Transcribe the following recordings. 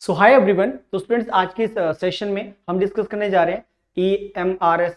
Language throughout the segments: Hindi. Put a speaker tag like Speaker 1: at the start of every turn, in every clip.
Speaker 1: सो हाय एवरीवन। तो स्टूडेंट्स, आज के इस सेशन में हम डिस्कस करने जा रहे हैं EMRS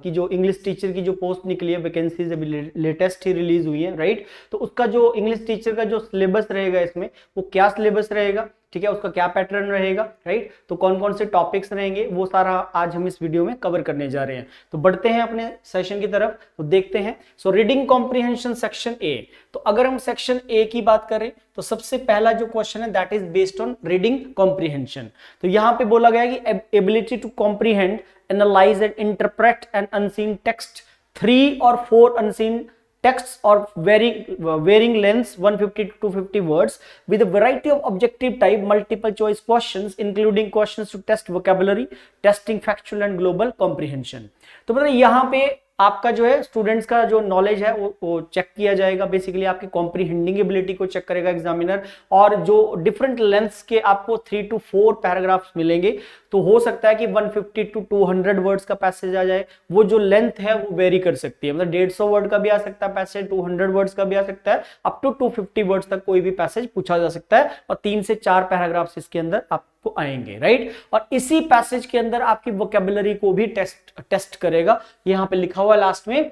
Speaker 1: की जो इंग्लिश टीचर की जो पोस्ट निकली है, वैकेंसीज अभी लेटेस्ट ही रिलीज हुई है, राइट। तो उसका जो इंग्लिश टीचर का जो सिलेबस रहेगा इसमें, वो क्या सिलेबस रहेगा, ठीक है, उसका क्या पैटर्न रहेगा, राइट। तो कौन कौन से टॉपिक्स रहेंगे वो सारा आज हम इस वीडियो में कवर करने जा रहे हैं। तो बढ़ते हैं अपने सेशन की तरफ, तो देखते हैं। So reading comprehension section A. तो अगर हम सेक्शन ए की बात करें तो सबसे पहला जो क्वेश्चन है that is based on reading comprehension. तो यहां पे बोला गया है कि ability to comprehend, analyse and interpret an unseen text, 3 or 4 unseen texts or varying lengths 150 to 250 words with a variety of objective type multiple choice questions including questions to test vocabulary, testing factual and global comprehension। तो मतलब यहाँ पे आपका जो है स्टूडेंट्स का जो नॉलेज है वो चेक किया जाएगा। बेसिकली आपकी कॉम्प्रिहेंडिंग एबिलिटी को चेक करेगा एग्जामिनर, और जो डिफरेंट लेंथ्स के आपको 3 to 4 पैराग्राफ्स मिलेंगे। तो हो सकता है कि 150 to 200 वर्ड्स का पैसेज आ जाए। वो जो लेंथ है वो वेरी कर सकती है, मतलब 150 वर्ड का भी आ सकता है पैसेज, 200 वर्ड्स का भी आ सकता है, अप टू 250 वर्ड्स तक कोई भी पैसेज पूछा जा सकता है, और 3 से 4 पैराग्राफ्स इसके अंदर आपको आएंगे, राइट। और इसी पैसेज के अंदर आपकी वोकैबुलरी को भी टेस्ट करेगा। यहां पे लिखा हुआ लास्ट में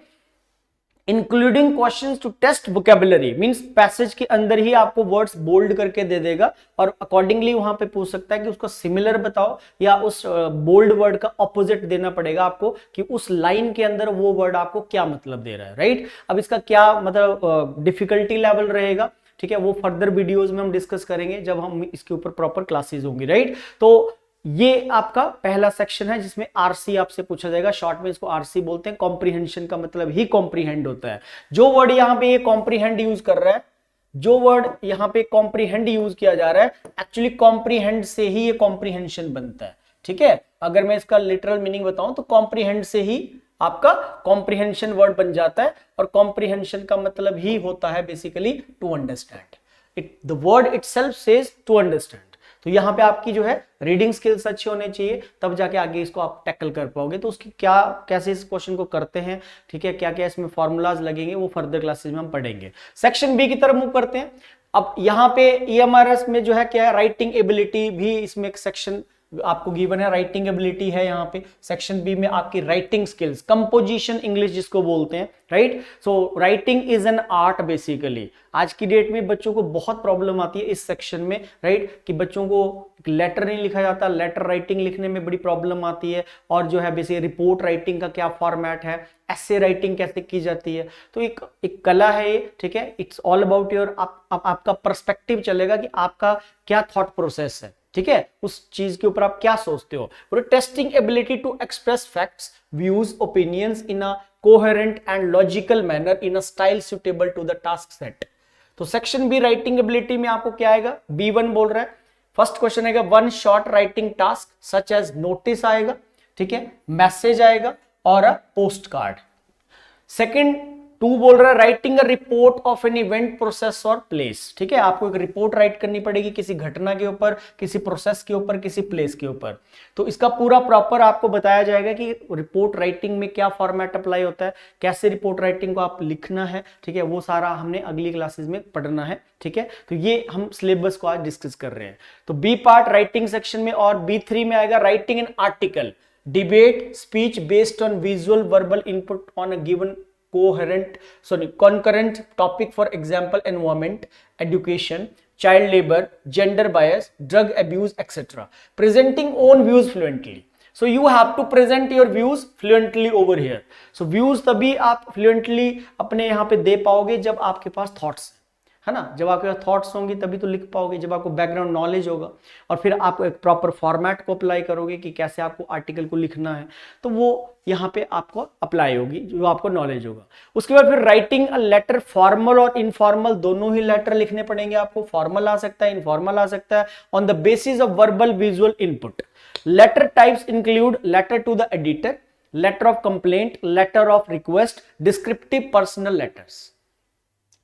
Speaker 1: including questions to test vocabulary, means passage के अंदर ही आपको वर्ड्स बोल्ड करके दे देगा, और अकॉर्डिंगली वहां पे पूछ सकता है कि उसको सिमिलर बताओ, या उस बोल्ड वर्ड का ऑपोजिट देना पड़ेगा आपको कि उस लाइन के अंदर वो वर्ड आपको क्या मतलब दे रहा है, राइट। अब इसका क्या मतलब डिफिकल्टी लेवल रहेगा, ठीक है, वो फर्दर वीडियोस में हम डिस्कस करेंगे जब हम इसके ऊपर प्रॉपर क्लासेस होंगी, राइट। तो ये आपका पहला सेक्शन है जिसमें आरसी आपसे पूछा जाएगा। शॉर्ट में इसको आरसी बोलते हैं। कॉम्प्रिहेंशन का मतलब ही कॉम्प्रिहेंड होता है। जो वर्ड यहां पे ये कॉम्प्रिहेंड यूज कर रहा है, जो वर्ड यहां पे कॉम्प्रिहेंड यूज किया जा रहा है, एक्चुअली कॉम्प्रिहेंड से ही ये कॉम्प्रिहेंशन बनता है, ठीक है। अगर मैं इसका लिटरल मीनिंग बताऊं तो कॉम्प्रिहेंड से ही आपका कॉम्प्रिहेंशन वर्ड बन जाता है, और कॉम्प्रिहेंशन का मतलब ही होता है basically to understand. The word itself says to understand. तो यहां पे आपकी जो है रीडिंग स्किल्स अच्छी होने चाहिए, तब जाके आगे इसको आप टैकल कर पाओगे। तो उसकी क्या कैसे इस क्वेश्चन को करते हैं, ठीक है, क्या क्या इसमें फॉर्मूलाज लगेंगे, वो फर्दर क्लासेस में हम पढ़ेंगे। सेक्शन बी की तरफ मूव करते हैं। अब यहाँ पे EMRS में जो है क्या है, राइटिंग एबिलिटी भी इसमें एक सेक्शन आपको गिवन है। राइटिंग एबिलिटी है यहाँ पे सेक्शन बी में आपकी राइटिंग स्किल्स, कंपोजिशन इंग्लिश जिसको बोलते हैं, right. So writing is an art basically. आज की डेट में बच्चों को बहुत प्रॉब्लम आती है इस सेक्शन में, राइट, कि बच्चों को लेटर नहीं लिखा जाता, लेटर राइटिंग लिखने में बड़ी प्रॉब्लम आती है, और जो है बेसिकली रिपोर्ट राइटिंग का क्या फॉर्मेट है, ऐसे राइटिंग कैसे की जाती है। तो एक कला है ये, ठीक है। इट्स ऑल अबाउट योर आपका पर्सपेक्टिव चलेगा कि आपका क्या थॉट प्रोसेस है, ठीक है, उस चीज के ऊपर आप क्या सोचते हो। Testing ability to express facts, views, opinions in a coherent and logical manner in a style suitable to the task set. तो सेक्शन बी राइटिंग एबिलिटी में आपको क्या आएगा, B1 बोल रहा है। फर्स्ट क्वेश्चन आएगा one short writing task such as notice आएगा, ठीक है, मैसेज आएगा, और अ पोस्ट कार्ड। सेकेंड 2 बोल रहा है writing a report of an event, process और प्लेस, ठीक है। आपको एक रिपोर्ट राइट करनी पड़ेगी किसी घटना के ऊपर, किसी प्रोसेस के ऊपर, किसी प्लेस के ऊपर। तो इसका पूरा प्रॉपर आपको बताया जाएगा कि रिपोर्ट राइटिंग में क्या फॉर्मेट अप्लाई होता है, कैसे रिपोर्ट राइटिंग को आप लिखना है, ठीक है, वो सारा हमने अगली क्लासेस में पढ़ना है, ठीक है। तो ये हम सिलेबस को आज डिस्कस कर रहे हैं। तो बी पार्ट राइटिंग सेक्शन में, और B3 में आएगा writing an article, debate, speech based on visual verbal input on a given concurrent topic, for example environment, education, child labor, gender bias, drug abuse, etc. Presenting own views fluently. So you have to present your views fluently over here. So views तभी आप fluently अपने यहाँ पे दे पाओगे जब आपके पास thoughts है ना। जब आपके पास थॉट्स होंगी तभी तो लिख पाओगे, जब आपको बैकग्राउंड नॉलेज होगा, और फिर आप एक प्रॉपर फॉर्मेट को अप्लाई करोगे कि कैसे आपको आर्टिकल को लिखना है, तो वो यहाँ पे आपको अप्लाई होगी जो आपको नॉलेज होगा। उसके बाद फिर राइटिंग अ लेटर, फॉर्मल और इनफॉर्मल दोनों ही लेटर लिखने पड़ेंगे आपको। फॉर्मल आ सकता है, इनफॉर्मल आ सकता है, on the basis of verbal visual input. Letter types include letter to the editor, letter of complaint, letter of request, descriptive personal letters,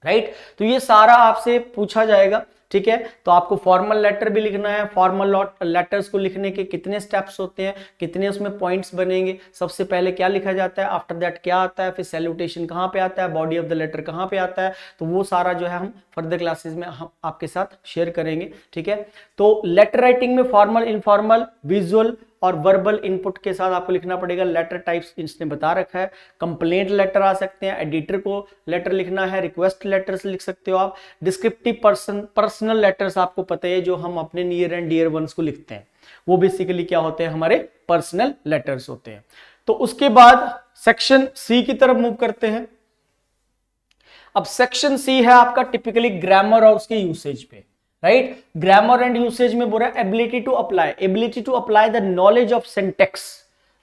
Speaker 1: right. तो ये सारा आपसे पूछा जाएगा, ठीक है। तो आपको फॉर्मल लेटर भी लिखना है। फॉर्मल लेटर्स को लिखने के कितने स्टेप्स होते हैं, कितने उसमें पॉइंट्स बनेंगे, सबसे पहले क्या लिखा जाता है, आफ्टर दैट क्या आता है, फिर सैल्यूटेशन कहाँ पे आता है, बॉडी ऑफ द लेटर कहाँ पे आता है, तो वो सारा जो है हम फर्दर क्लासेस में हम आपके साथ शेयर करेंगे, ठीक है। तो लेटर राइटिंग में फॉर्मल, इनफॉर्मल, विजुअल और वर्बल इनपुट के साथ आपको लिखना पड़ेगा। लेटर टाइप्स इसने बता रखा है। कंप्लेंट लेटर आ सकते हैं, एडिटर को लेटर लिखना है, रिक्वेस्ट लेटर्स लिख सकते हो आप, डिस्क्रिप्टिव पर्सनल लेटर्स आपको पता है जो हम अपने नियर एंड डियर वंस को लिखते हैं, वो बेसिकली क्या होते हैं, हमारे पर्सनल लेटर्स होते हैं। तो उसके बाद सेक्शन सी की तरफ मूव करते हैं। अब सेक्शन सी है आपका टिपिकली ग्रामर और उसके यूसेज पे, राइट। ग्रामर एंड यूसेज में बोल रहा है ability to apply the knowledge of syntax,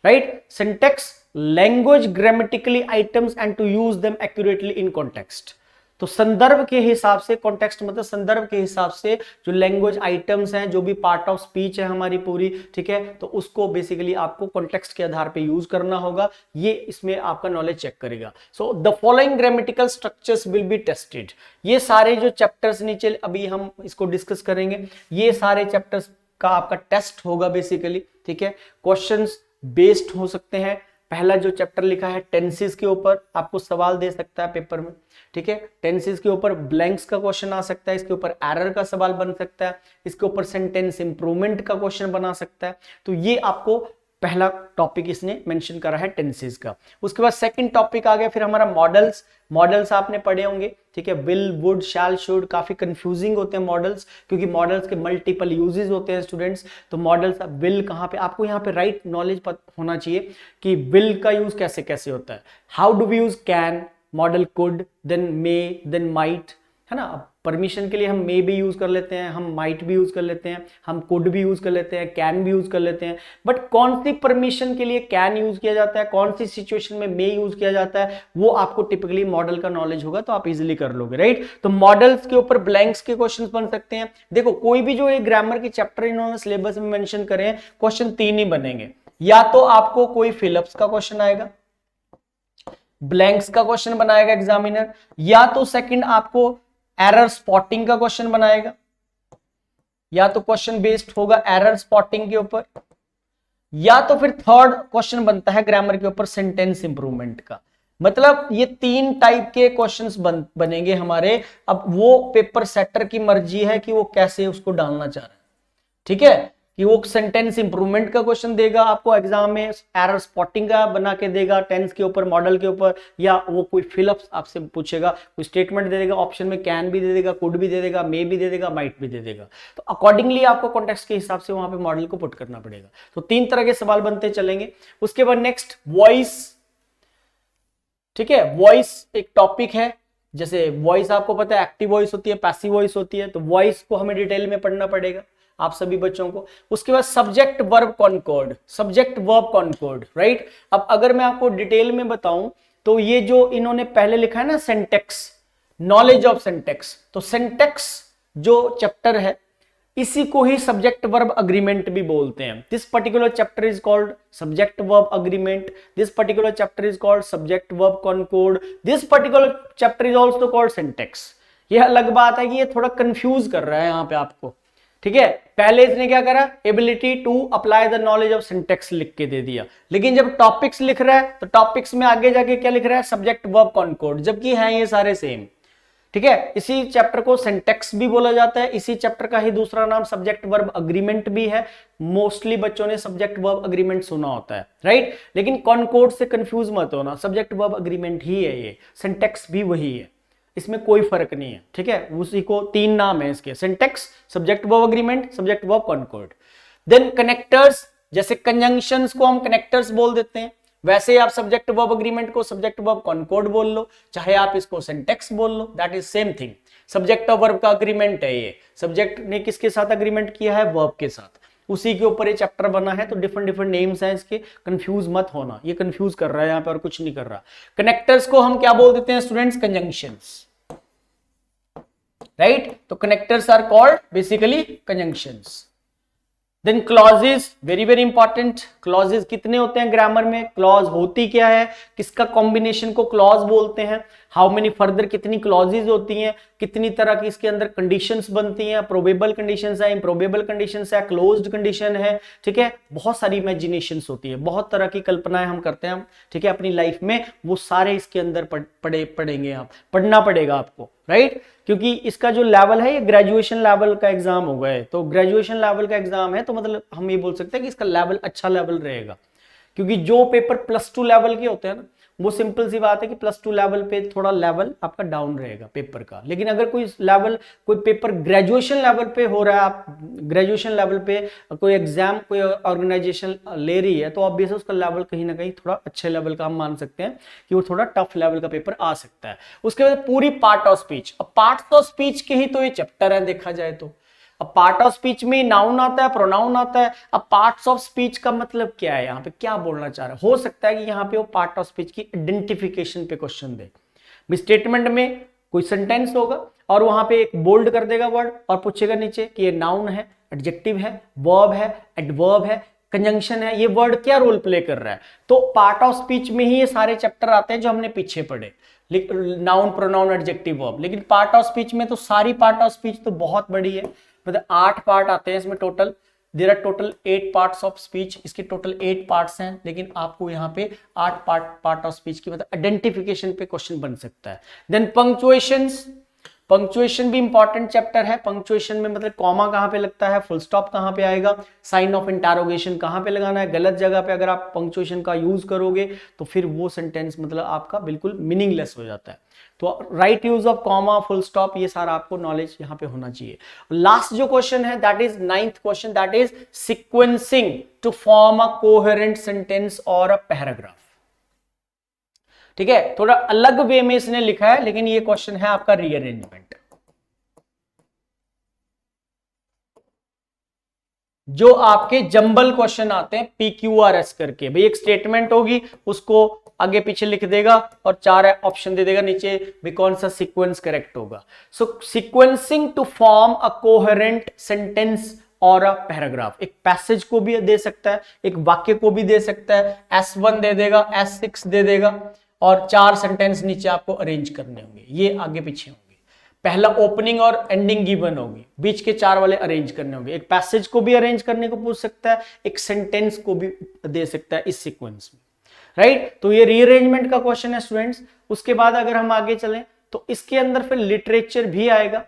Speaker 1: right. Syntax, language, grammatically items and to use them accurately in context. तो संदर्भ के हिसाब से, कॉन्टेक्स्ट मतलब संदर्भ के हिसाब से जो लैंग्वेज आइटम्स हैं, जो भी पार्ट ऑफ स्पीच है हमारी पूरी, ठीक है, तो उसको बेसिकली आपको कॉन्टेक्स्ट के आधार पे यूज करना होगा। ये इसमें आपका नॉलेज चेक करेगा। So the following grammatical structures will be tested. ये सारे जो चैप्टर्स नीचे अभी हम इसको डिस्कस करेंगे, ये सारे चैप्टर्स का आपका टेस्ट होगा बेसिकली, ठीक है। क्वेश्चंस बेस्ड हो सकते हैं। पहला जो चैप्टर लिखा है टेंसेस के ऊपर, आपको सवाल दे सकता है पेपर में, ठीक है। टेंसेस के ऊपर ब्लैंक्स का क्वेश्चन आ सकता है, इसके ऊपर एरर का सवाल बन सकता है, इसके ऊपर सेंटेंस इंप्रूवमेंट का क्वेश्चन बना सकता है। तो ये आपको पहला टॉपिक इसने मेंशन करा है टेंसेस का। उसके बाद सेकंड टॉपिक आ गया फिर हमारा मॉडल्स आपने पढ़े होंगे, ठीक है। विल, वुड, शैल, शुड, काफी कंफ्यूजिंग होते हैं मॉडल्स, क्योंकि मॉडल्स के मल्टीपल यूजेस होते हैं स्टूडेंट्स। तो मॉडल्स, विल कहाँ पे, आपको यहाँ पे राइट नॉलेज होना चाहिए कि विल का यूज कैसे कैसे होता है। How do we use can, modal could, then may, then might, है ना। परमिशन के लिए हम मे भी यूज कर लेते हैं, हम माइट भी यूज कर लेते हैं, हम कुड भी यूज कर लेते हैं, कैन भी यूज कर लेते हैं। बट कौन सी परमिशन के लिए कैन यूज किया जाता है, कौन सी सिचुएशन में मे यूज किया जाता है, वो आपको टिपिकली मॉडल का नॉलेज होगा तो आप इजीली कर लोगे, राइट। तो मॉडल्स के ऊपर ब्लैंक्स के क्वेश्चंस बन सकते हैं। देखो कोई भी जो ये ग्रामर के चैप्टर इन्होंने सिलेबस में मेंशन करे हैं, क्वेश्चन 3 ही बनेंगे। या तो आपको कोई फिलअप्स का क्वेश्चन आएगा, ब्लैंक्स का क्वेश्चन बनाएगा एग्जामिनर, या तो सेकंड आपको एरर स्पॉटिंग का क्वेश्चन बनाएगा, या तो क्वेश्चन बेस्ड होगा एरर स्पॉटिंग के ऊपर, या तो फिर थर्ड क्वेश्चन बनता है ग्रामर के ऊपर सेंटेंस इंप्रूवमेंट का। मतलब ये 3 टाइप के क्वेश्चंस बनेंगे हमारे। अब वो पेपर सेटर की मर्जी है कि वो कैसे उसको डालना चाह रहा है, ठीक है। कि वो सेंटेंस इंप्रूवमेंट का क्वेश्चन देगा आपको एग्जाम में, एरर स्पॉटिंग का बना के देगा टेंस के ऊपर, मॉडल के ऊपर, या वो कोई फिलअप्स आपसे पूछेगा, कोई स्टेटमेंट दे देगा, ऑप्शन में कैन भी दे देगा, कुड भी दे देगा, मे भी दे देगा, माइट भी दे देगा। तो अकॉर्डिंगली आपको कॉन्टेक्स्ट के हिसाब से वहां पे मॉडल को पुट करना पड़ेगा। तो 3 तरह के सवाल बनते चलेंगे। उसके बाद नेक्स्ट वॉइस, ठीक है। वॉइस एक टॉपिक है। जैसे वॉइस आपको पता है एक्टिव वॉइस होती है, पैसिव वॉइस होती है, तो वॉइस को हमें डिटेल में पढ़ना पड़ेगा आप सभी बच्चों को। उसके बाद सब्जेक्ट वर्ब कॉनकॉर्ड, राइट। अब अगर मैं आपको डिटेल में बताऊं तो ये जो इन्होंने पहले लिखा है ना सिंटैक्स, नॉलेज ऑफ सिंटैक्स, तो सिंटैक्स जो चैप्टर है इसी को ही सब्जेक्ट वर्ब अग्रीमेंट भी बोलते हैं। This particular chapter is called subject verb agreement, this particular chapter is called subject verb concord, this particular chapter is also called syntax. यह अलग बात है कि ये थोड़ा कंफ्यूज कर रहा है यहाँ पे आपको, ठीक है। पहले इसने क्या करा, ability to apply the knowledge of syntax लिख के दे दिया, लेकिन जब टॉपिक्स लिख रहा है तो टॉपिक्स में आगे जाके क्या लिख रहा है, सब्जेक्ट वर्ब कॉनकॉर्ड, जबकि हैं ये सारे सेम, ठीक है। इसी चैप्टर को सिंटैक्स भी बोला जाता है, इसी चैप्टर का ही दूसरा नाम सब्जेक्ट वर्ब अग्रीमेंट भी है। मोस्टली बच्चों ने सब्जेक्ट वर्ब अग्रीमेंट सुना होता है, राइट। लेकिन कॉनकॉर्ड से कंफ्यूज मत होना, सब्जेक्ट वर्ब अग्रीमेंट ही है ये, सिंटैक्स भी वही है, इसमें कोई फर्क नहीं है, ठीक है। उसी को 3 नाम है इसके, syntax, subject verb agreement, subject verb concord. Then connectors, जैसे कंजंक्शंस को हम कनेक्टर्स बोल देते हैं, वैसे आप सब्जेक्ट वर्ब अग्रीमेंट को सब्जेक्ट वर्ब कॉनकॉर्ड बोल लो, चाहे आप इसको सिंटैक्स बोल लो, that is same thing. Subject और वर्ब का अग्रीमेंट है ये, सब्जेक्ट ने किसके साथ अग्रीमेंट किया है, वर्ब के साथ, उसी के ऊपर ये चैप्टर बना है। तो डिफरेंट नेम्स हैं इसके, कंफ्यूज मत होना, ये कंफ्यूज कर रहा है यहाँ पे और कुछ नहीं कर रहा। कनेक्टर्स को हम क्या बोल देते हैं स्टूडेंट्स, कंजंक्शंस, राइट। तो connectors are called basically conjunctions. Then clauses, very important. Clauses कितने होते हैं ग्रामर में, क्लॉज होती क्या है, किसका कॉम्बिनेशन को क्लॉज बोलते हैं, हाउ मेनी फर्दर, कितनी क्लॉजेज होती हैं, कितनी तरह की इसके अंदर कंडीशंस बनती हैं, प्रोबेबल कंडीशंस है, इम्प्रोबेबल कंडीशंस है, क्लोज्ड कंडीशन है, ठीक है, बहुत सारी इमेजिनेशंस होती है, बहुत तरह की कल्पनाएं हम करते हैं, ठीक है, अपनी लाइफ में, वो सारे इसके अंदर पढ़ेंगे आप, पढ़ना पड़ेगा आपको, राइट। क्योंकि इसका जो लेवल है ये ग्रेजुएशन लेवल का एग्जाम हो गए, तो ग्रेजुएशन लेवल का एग्जाम है, तो मतलब हम ये बोल सकते हैं कि इसका लेवल अच्छा लेवल रहेगा। क्योंकि जो पेपर +2 लेवल के होते हैं ना, वो सिंपल सी बात है कि +2 लेवल पे थोड़ा लेवल आपका डाउन रहेगा पेपर का। लेकिन अगर कोई पेपर ग्रेजुएशन लेवल पे हो रहा है, आप ग्रेजुएशन लेवल पे कोई एग्जाम कोई ऑर्गेनाइजेशन ले रही है, तो ऑब्वियसली उसका लेवल कहीं ना कहीं थोड़ा अच्छे लेवल का हम मान सकते हैं कि वो थोड़ा टफ लेवल का पेपर आ सकता है। उसके बाद पूरी पार्ट ऑफ स्पीच। अब पार्ट ऑफ स्पीच के ही तो ये चैप्टर है देखा जाए तो। अब पार्ट ऑफ स्पीच में नाउन आता है, प्रोनाउन आता है। अब पार्ट्स ऑफ स्पीच का मतलब क्या है, यहाँ पे क्या बोलना चाह रहा है? हो सकता है कि यहाँ पे वो पार्ट ऑफ स्पीच की आइडेंटिफिकेशन पे क्वेश्चन दे। स्टेटमेंट में कोई सेंटेंस होगा और वहां पे एक बोल्ड कर देगा वर्ड और पूछेगा नीचे कि ये नाउन है, एडजेक्टिव है, वर्ब है, एडवर्ब है, कंजंक्शन है, ये वर्ड क्या रोल प्ले कर रहा है। तो पार्ट ऑफ स्पीच में ही ये सारे चैप्टर आते हैं जो हमने पीछे पढ़े, नाउन, प्रोनाउन, एडजेक्टिव, वर्ब। लेकिन पार्ट ऑफ स्पीच में तो सारी पार्ट ऑफ स्पीच तो बहुत बड़ी है, मतलब 8 पार्ट आते हैं इसमें total. There are total 8 parts of speech. इसके टोटल 8 पार्ट्स हैं, लेकिन आपको यहाँ पे 8 पार्ट ऑफ स्पीच की मतलब आइडेंटिफिकेशन पे क्वेश्चन बन सकता है। Then punctuations. पंक्चुएशन भी इंपॉर्टेंट चैप्टर है। पंक्चुएशन में मतलब कॉमा कहाँ पे लगता है, फुल स्टॉप कहाँ पे आएगा, साइन ऑफ इंटरोगेशन कहाँ पे लगाना है। गलत जगह पे अगर आप पंक्चुएशन का यूज करोगे तो फिर वो सेंटेंस मतलब आपका बिल्कुल मीनिंगलेस हो जाता है। तो right use of comma, full stop, ये सारा आपको नॉलेज यहाँ पे होना चाहिए। लास्ट जो क्वेश्चन है that is 9th question, that is sequencing to form a coherent sentence और अ पैराग्राफ। ठीक है, थोड़ा अलग वे में इसने लिखा है, लेकिन ये क्वेश्चन है आपका रीअरेंजमेंट। जो आपके जंबल क्वेश्चन आते हैं PQRS करके, भाई एक स्टेटमेंट होगी उसको आगे पीछे लिख देगा और 4 ऑप्शन दे देगा नीचे भी कौन सा सीक्वेंस करेक्ट होगा। So sequencing to form a coherent sentence और अ पैराग्राफ। एक पैसेज को भी दे सकता है, एक वाक्य को भी दे सकता है। S1 दे देगा, S6 दे देगा और 4 सेंटेंस नीचे आपको अरेंज करने होंगे, ये आगे पीछे होंगे। पहला ओपनिंग और एंडिंग गिवन होगी, बीच के 4 वाले अरेंज करने होंगे। एक पैसेज को भी अरेंज करने को पूछ सकता है, एक सेंटेंस को भी दे सकता है इस सीक्वेंस में, राइट। तो ये रीअरेंजमेंट का क्वेश्चन है स्टूडेंट्स। उसके बाद अगर हम आगे चलें तो इसके अंदर फिर लिटरेचर भी आएगा,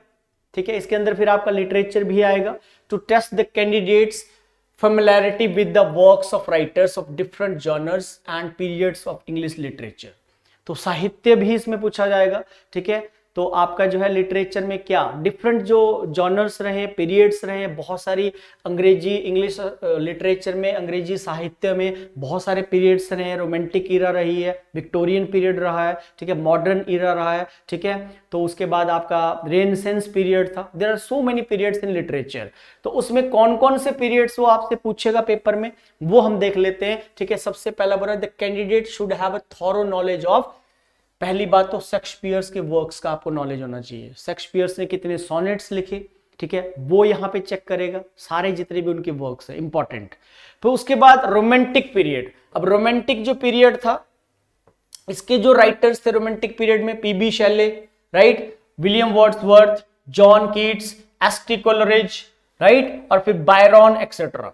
Speaker 1: ठीक है, इसके अंदर फिर आपका लिटरेचर भी आएगा। To test the candidates familiarity with the works of writers of different genres and periods of English literature। तो साहित्य भी इसमें पूछा जाएगा, ठीक है। तो आपका जो है लिटरेचर में क्या डिफरेंट जो जॉनर्स रहे, पीरियड्स रहे, बहुत सारी अंग्रेजी इंग्लिश लिटरेचर में, अंग्रेजी साहित्य में बहुत सारे पीरियड्स रहे। रोमांटिक ईरा रही है, विक्टोरियन पीरियड रहा है, ठीक है, मॉडर्न ईरा रहा है, ठीक है। तो उसके बाद आपका रेनेसेंस पीरियड था। There are so many periods in literature. तो उसमें कौन कौन से पीरियड्स वो आपसे पूछेगा पेपर में, वो हम देख लेते हैं, ठीक है। सबसे पहला बोला the candidate should have a thorough knowledge of. पहली बात तो शेक्सपियर्स के वर्क्स का आपको नॉलेज होना चाहिए। शेक्सपियर्स ने कितने सोनेट्स लिखे, ठीक है, वो यहाँ पे चेक करेगा, सारे जितने भी उनके वर्क्स है इंपॉर्टेंट। फिर उसके बाद रोमांटिक पीरियड। अब रोमांटिक जो पीरियड था, इसके जो राइटर्स थे रोमांटिक पीरियड में, PB Shelley, right, William Wordsworth, John Keats, ST Coleridge, right, और फिर बायरन एक्सेट्रा।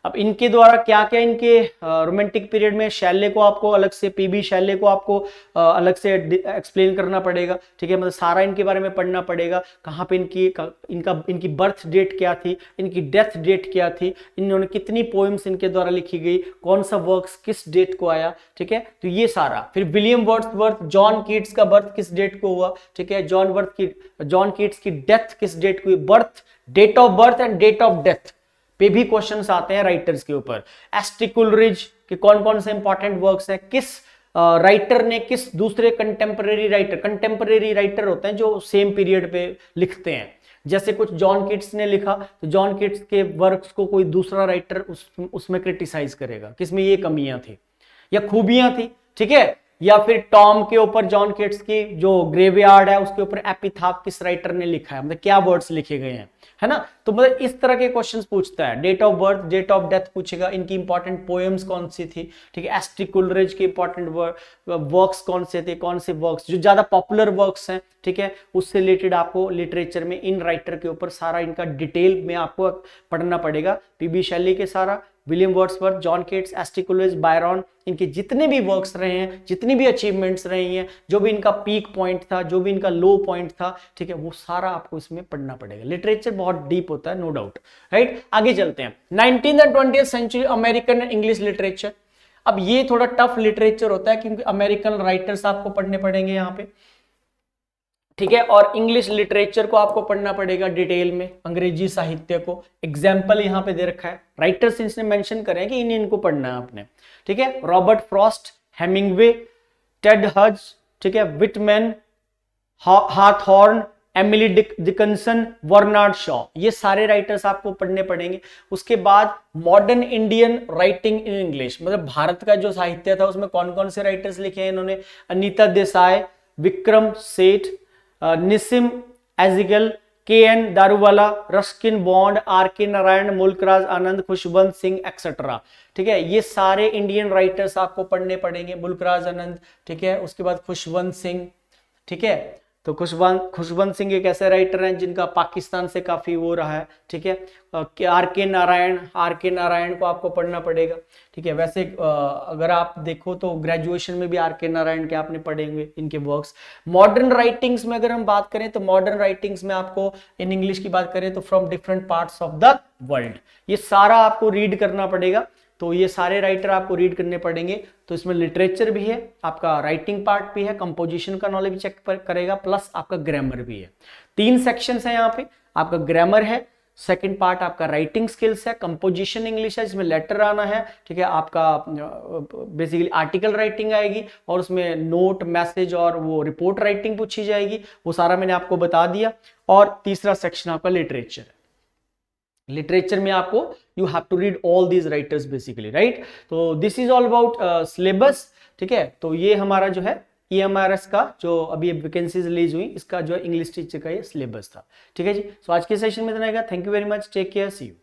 Speaker 1: अब इनके द्वारा क्या क्या इनके रोमांटिक पीरियड में, शैले को आपको अलग से, पीबी शैले को आपको अलग से एक्सप्लेन करना पड़ेगा, ठीक है, मतलब सारा इनके बारे में पढ़ना पड़ेगा। कहाँ पे इनकी बर्थ डेट क्या थी, इनकी डेथ डेट क्या थी, इन्होंने कितनी पोएम्स इनके द्वारा लिखी गई, कौन सा वर्क्स किस डेट को आया, ठीक है। तो ये सारा। फिर विलियम वर्ड्सवर्थ, जॉन कीट्स का बर्थ किस डेट को हुआ, ठीक है, जॉन कीट्स की डेथ किस डेट को हुई, birth, date of birth and date of death पे भी क्वेश्चंस आते हैं राइटर्स के ऊपर। एसटी कोलरिज के कौन कौन से इंपॉर्टेंट वर्क्स हैं, किस राइटर ने किस दूसरे कंटेम्परेरी राइटर होते हैं जो सेम पीरियड पे लिखते हैं। जैसे कुछ जॉन कीट्स ने लिखा तो जॉन कीट्स के वर्क्स को कोई दूसरा राइटर उसमें क्रिटिसाइज करेगा, किसमें ये कमियां थी या खूबियां थी, ठीक है। या फिर टॉम के ऊपर जॉन कीट्स की जो ग्रेवयार्ड है उसके ऊपर एपिथाफ किस राइटर ने लिखा है, मतलब क्या वर्ड्स लिखे गए हैं, है ना। तो मतलब इस तरह के क्वेश्चंस पूछता है। Date of birth, date of death पूछेगा, इनकी इंपॉर्टेंट पोएम्स कौन सी थी, ठीक है, एस टी कुलरेज के इंपॉर्टेंट वर्क्स कौन से थे, कौन से वर्क्स जो ज्यादा पॉपुलर वर्क्स हैं, ठीक है, उससे रिलेटेड आपको लिटरेचर में इन राइटर के ऊपर सारा इनका डिटेल में आपको पढ़ना पड़ेगा। पीबी शैली के सारा, William Wordsworth, John Keats, S T Coleridge, Byron, इनके जितने भी वर्क्स रहे हैं, जितनी भी अचीवमेंट्स रही हैं, जो भी इनका पीक पॉइंट था, जो भी इनका लो पॉइंट था, ठीक है, वो सारा आपको इसमें पढ़ना पड़ेगा। लिटरेचर बहुत डीप होता है, नो डाउट, राइट। आगे चलते हैं, 19th and 20th century American English literature. अब ये थोड़ा टफ लिटरेचर होता है क्योंकि अमेरिकन राइटर्स आपको पढ़ने पड़ेंगे यहाँ पे, ठीक है, और इंग्लिश लिटरेचर को आपको पढ़ना पड़ेगा डिटेल में, अंग्रेजी साहित्य को। एग्जाम्पल यहाँ पे दे रखा है, राइटर्स इसने मेंशन करे हैं कि इनको पढ़ना है आपने, ठीक है, रॉबर्ट फ्रॉस्ट, हेमिंगवे, टेड हज, ठीक है, Whitman, हाथॉर्न, Emily Dickinson, Bernard Shaw, ये सारे राइटर्स आपको पढ़ने पड़ेंगे। उसके बाद modern Indian writing in English, मतलब भारत का जो साहित्य था उसमें कौन कौन से राइटर्स लिखे हैं इन्होंने, अनीता देसाई, विक्रम सेठ, निसिम एजिगल, के N Daruwalla, Ruskin bond, are के नारायण, मुल्कराज आनंद, खुशवंत सिंह एक्सेट्रा, ठीक है, ये सारे इंडियन राइटर्स आपको पढ़ने पड़ेंगे। मुल्कराज आनंद, ठीक है, उसके बाद खुशवंत सिंह, ठीक है, तो खुशवंत सिंह एक ऐसे राइटर हैं जिनका पाकिस्तान से काफी वो रहा है, ठीक है। आर के नारायण को आपको पढ़ना पड़ेगा, ठीक है। वैसे अगर आप देखो तो ग्रेजुएशन में भी आर के नारायण के आपने पढ़े होंगे इनके वर्क्स। मॉडर्न राइटिंग्स में अगर हम बात करें तो मॉडर्न राइटिंग्स में आपको इन इंग्लिश की बात करें तो from different parts of the world, ये सारा आपको रीड करना पड़ेगा। तो ये सारे राइटर आपको रीड करने पड़ेंगे। तो इसमें लिटरेचर भी है, आपका राइटिंग पार्ट भी है, कंपोजिशन का नॉलेज भी चेक करेगा, प्लस आपका ग्रामर भी है। 3 सेक्शंस है यहाँ पे, आपका ग्रामर है, सेकंड पार्ट आपका राइटिंग स्किल्स है, कंपोजिशन इंग्लिश है जिसमें लेटर आना है, ठीक है, आपका बेसिकली आर्टिकल राइटिंग आएगी और उसमें नोट, मैसेज और वो रिपोर्ट राइटिंग पूछी जाएगी, वो सारा मैंने आपको बता दिया। और तीसरा सेक्शन आपका लिटरेचर है। लिटरेचर में आपको you have to read all these writers basically, right. तो this is all about syllabus, ठीक है। तो ये हमारा जो है EMRS का जो अभी वैकेंसीज रिलीज हुई, इसका जो है इंग्लिश टीचर का ये सिलेबस था, ठीक है जी। सो आज के सेशन में इतना ही, thank you very much, take care, see you.